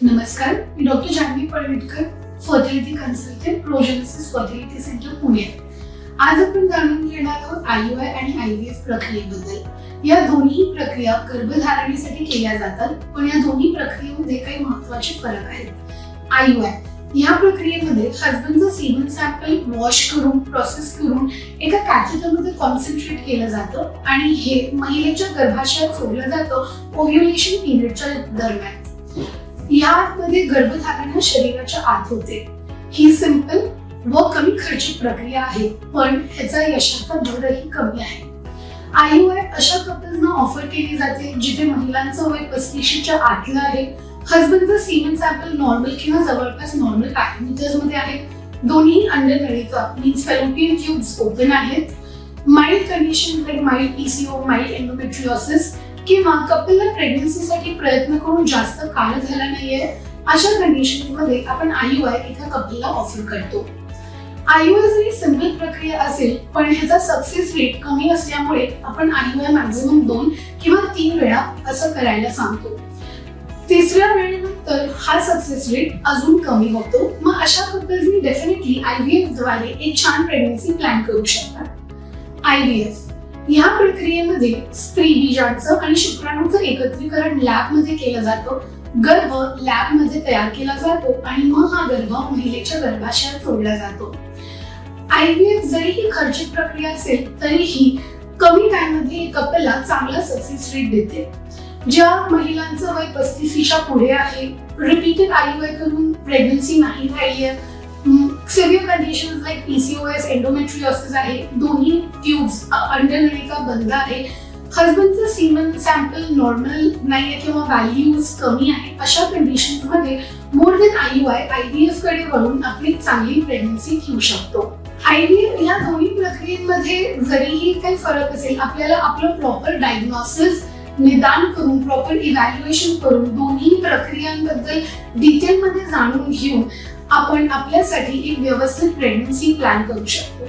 नमस्कार, मी doctor Janhavi Palvitkar, fertility consultant, Progenesis fertility centre Pune. आज आपण जाणून घेणार आहोत IUI आणि IVF प्रक्रियेबद्दल. या दोन्ही प्रक्रिया गर्भधारणेसाठी केल्या जातात, पण या दोन्ही प्रक्रियेमध्ये काही महत्त्वाचे फरक आहेत. IUI या प्रक्रियेमध्ये हस्बंडचं सीमन सॅम्पल वॉश करून प्रोसेस करून एका कॅथेटरमध्ये कॉन्सन्ट्रेट केलं जातं आणि हे महिलेच्या गर्भाशयात सोडलं जातं ओव्ह्युलेशन पिरियडच्या दरम्यान. यामध्ये गर्भधारणा शरीराच्या आत होते. ही सिंपल व कमी खर्चिक प्रक्रिया आहे, पण ह्याचा यशाचा दरही कमी आहे. IUI अशा कपल्सना ऑफर केली जाते जिथे महिलांचं वय 35च्या आतलं आहे, हस्बंडचं सीमन सॅम्पल नॉर्मल किंवा जवळपास नॉर्मल पॅरामीटर्स मध्ये आहे, दोन्ही अंडनलिका मीन्स फॅलोपियन ट्यूब्स ओपन आहेत, mild condition like mild PCO, mild endometriosis किंवा कपलला प्रेग्नन्सीसाठी प्रयत्न करून जास्त काळ झाला नाहीये, अशा कंडिशन्स मध्ये आपण IUI एका कपलला ऑफर करतो. IUI जरी सिंपल प्रक्रिया असेल, पण ह्याचा सक्सेस रेट कमी असल्यामुळे आपण IUI मॅक्झिमम 2 किंवा 3 वेळा असं करायला सांगतो. तिसऱ्या वेळेनंतर हा सक्सेस रेट अजून कमी होतो. मग अशा कपल्सनी डेफिनेटली IVF द्वारे एक छान प्रेग्नन्सी प्लॅन करू शकतात. IVF या प्रक्रियेमध्ये स्त्री बीजांचं आणि शुक्राणूंचं एकत्रीकरण लॅबमध्ये केलं जातं. गर्भ लॅबमध्ये तयार केला जातो आणि मग हा गर्भ महिलेच्या गर्भाशयात सोडला जातो. IVF जरी ही खर्चिक प्रक्रिया असेल तरीही कमी टाइममध्ये कपलला चांगला सक्सेस रेट देते. ज्या महिलांचं वय 35च्या पुढे आहे, रिपीटेड IUI करून प्रेग्नन्सी नाही राहिली आहे, severe conditions like PCOS, endometriosis आहे, दोन्ही ट्यूब्स अंडनलिका बंद आहे, हस्बंडचं सीमन सॅम्पल नॉर्मल नाहीये किंवा व्हॅल्यूज कमी आहे, अशा कंडिशन्स मध्ये मोर देन IUI IVF कडे वळून आपली चांगली प्रेग्नन्सी घेऊ शकतो. IVF या दोन्ही प्रक्रियेमध्ये जरीही काही फरक असेल, आपल्याला आपलं प्रॉपर डायग्नोसिस निदान करून प्रॉपर इव्हॅल्युएशन करून दोन्ही प्रक्रियांबद्दल डिटेलमध्ये जाणून घेऊन आपण आपल्यासाठी एक व्यवस्थित प्रेग्नन्सी प्लॅन करू शकतो.